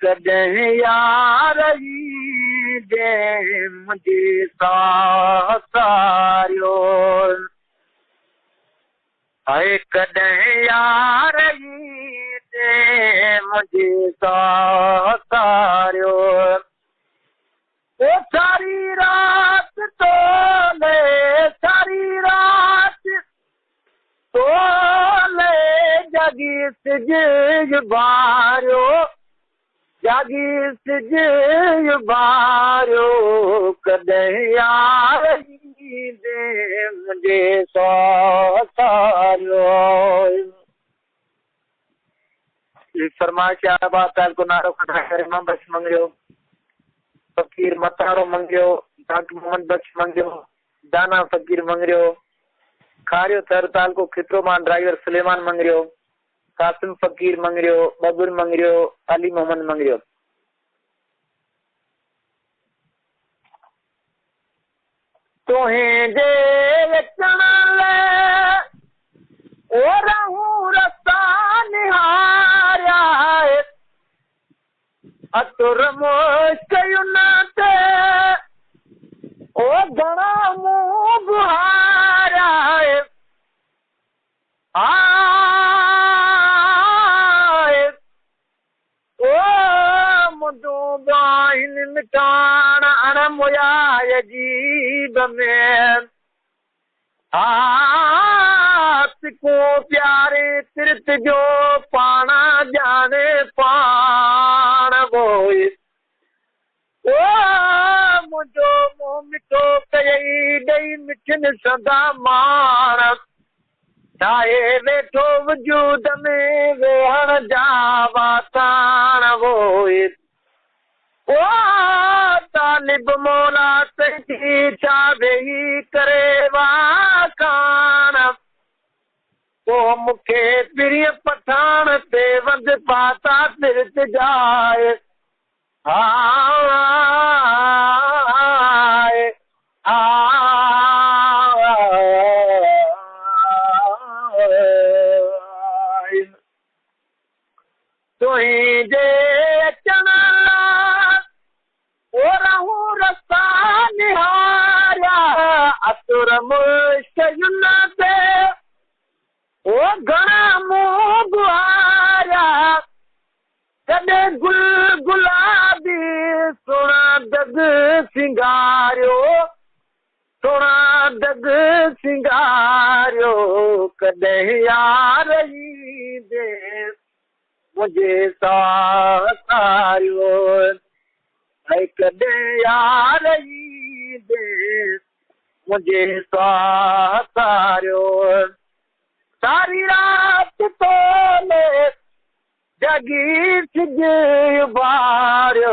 कॾहिं यार दे मुंहिंजी सारियो कॾहिं यार दे मुंहिंजी सारियो सारी रात तोले सारी रात तोले जागी सिज बारियो जागी सिज बारियो कॾहिं यार दे मुंहिंजे सारियो फरमाइश आबाद ताल को नारो खड़ा करे मां बख्श मंगियो फ़कीर मतारो मंगियो डॉक्टर मोहम्मद बख्श मंगियो दाना फ़कीर मंगियो खारियो तरताल को खित्रोमान ड्राइवर सुलेमान मंगियो कासिम फ़कीर मंगियो बबुर मंगियो अली मोहम्मद मंगियो तोहें जे अचण लाइ ओ रहूं रस्ता निहारिया अतुर मुश्कियुनि ते ओ घणा मूं बुहारिया ओ मुंदूं बाहिन मिटाण अण मुया अजीब में सिको प्यारे तिरत जो पाण जाने पाण बोई ओ मुंहिंजो मुंहुं मिठो कयई ॾेई मिठनि सदा माण ठाहे वेठो वजूद में वेहण जा वाताण बोई ओ तालिब मौला तंहिंजी छा वेही करे वाकाण ओ मूंखे पिरीअ पठाण ते वंद पाता तिरत जाए तुंहिंजे अचण लाइ ओ रहूं रस्ता निहारिया अतुर मुश्कियुनि ते ओ घणा मूं बुहारिया कॾहिं गुल गुलाबी सोना दग सिंगारियो सोना दग सिंगारियो कॾहिं यार दे मुंहिंजे सारियो कॾहिं यार दे मुंहिंजे सारियो सारी रात तोले जागी सिज बारियो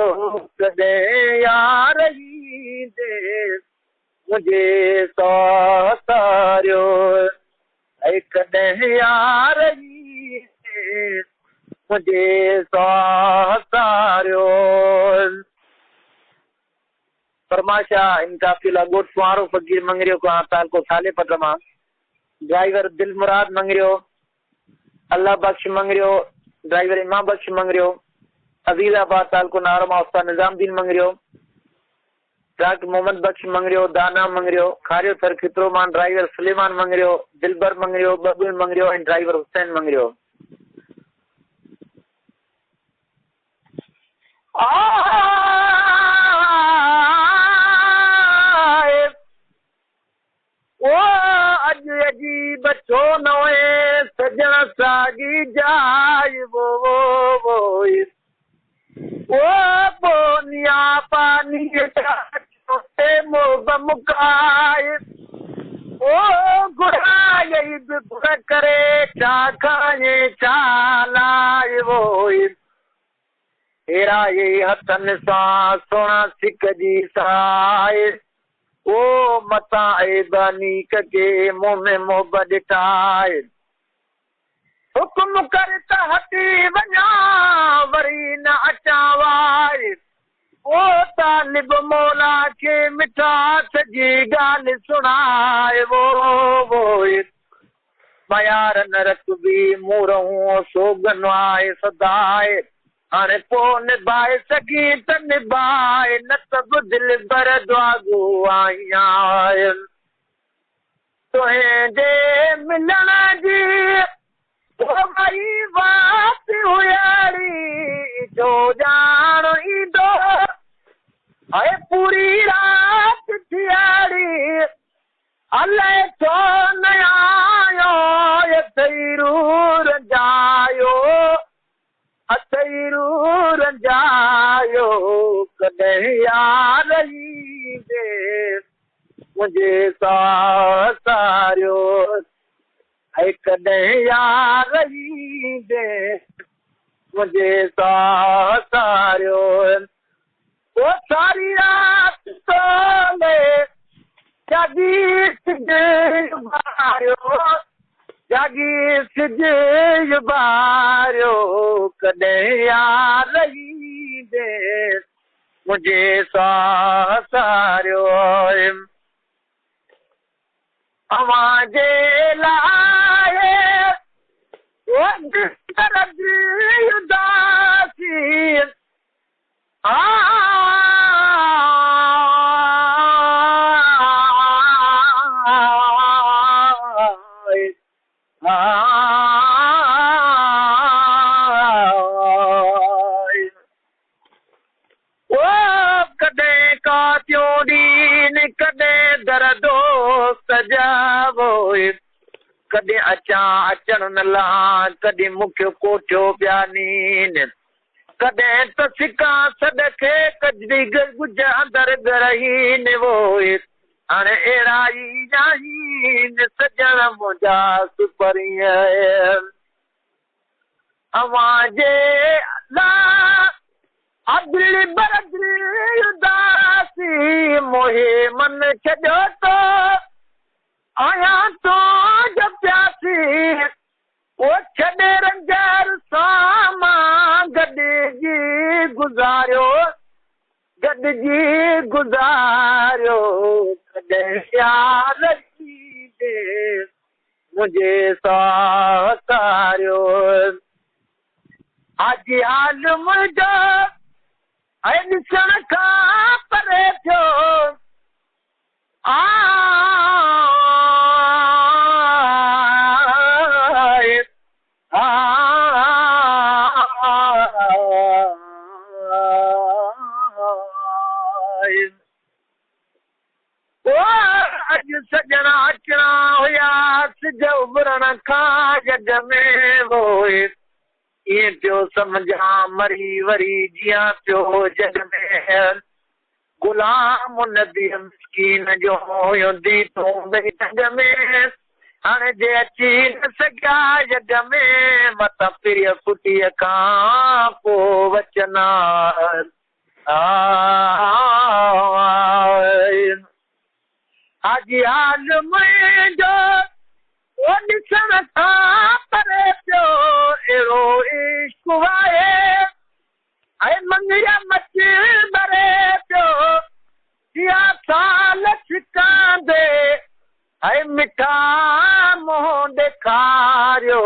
कॾहिं यार दे मुंहिंजे सारियो कॾहिं यार दे मुंहिंजे सारियो फरमाशा इन काफिला गोट सुवारो फ़कीर मंगरियो को ताल को साले पट मां ड्राइवर दिल मुराद मंगरियो अल्लाह बख्श मंगरियो ड्राइवर इमाम बख्श मंगरियो अजीजाबाद ताल को नारो मां उस्ताद निजामुद्दीन मंगरियो डॉक्टर मोहम्मद बख्श मंगरियो दाना मंगरियो खारियो थर खित्रोमान driver Suleman Mangrio Dilbar Mangrio Babul Mangrio and driver Hussain Mangrio ओ अज अजीब छो नए सजण सागी जाय वो ओ बोनिया पानी छोटे मोब मुकाय ओ गुड़ाई बुर करे छा खाए छा लाए वो हेरा ये हथन सां सोना सिक जी साए ओ मता बानी के मुंह में मोब ॾिठाए हुकुम कर त हटी वञा वरी न अचां वाए ओ तालिब मौला के मिठास जी ॻाल्हि सुणाए वो मयार नरकबी मूरहूं सोगन आए सदाए हाणे पोइ निभाए सघी त निभाए न सब दिल भर दुआगो आईं तुंहिंजे मिलण जी वई बात हुयड़ी जो ॼाण ईंदो ऐं पूरी रात थियड़ी अलाए छो न आयो रंजायो कॾहिं यार ईंदे मुंहिंजे सारियो ऐं कॾहिं यार ईंदे मुंहिंजे सारियो ओ सारी रात तोले जागी सिज बारियो कॾहिं यार ईंदे मुंहिंजे सारियो अवां जे लाइ उदासी कॾहिं कातियो ॾीन कॾहिं दर्दो सजावो कॾहिं अचण न लहां कॾहिं मूंखे कोठियो पियानीन कॾहिं त सिकां सॾ खे कजरी गुज अंदरि गरहीन वो हाणे अहिड़ा ई आहिनि सजण मुंहिंजा सुपरीअ अवां जे अदली बरदली उदासी मोहे मन छॾियो तो आयां तो जब प्यासी ओ छॾे रंजर सां मां गॾिजी गुज़ारियो कॾहिं यार ईंदे मुंहिंजे सारियो आज हाल मुंहिंजो ऐं ॾिसण खां परे थियो अॼु सॼणा अचणा हुया सिज उभरण खां जग में वो ईअं पियो सम्झां मरी वरी जीअं पियो जग में गुलाम नबी मिस्कीन जो हुयो दी तूं ॿई जग में हाणे जे अची न सघिया जग में मत पिरीअ फुटीअ खां पोइ वचना हाजी हाल मुंहिंजो ओ ॾिसण खां परे पियो अहिड़ो इश्क आहे ऐं मंगीअ मची भरे पियो जीअं साल छिकांदे ऐं मिठा मुंहुं ॾेखारियो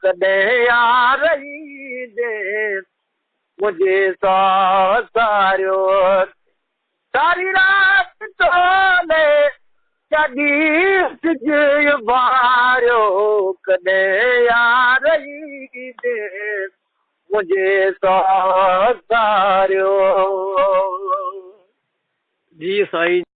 कॾहिं यार ईंदे मुंहिंजे सारियो सारी रात तोले जागी सिज बारियो कॾहिं यार ईंदे मुंहिंजे सारियो जी साईं।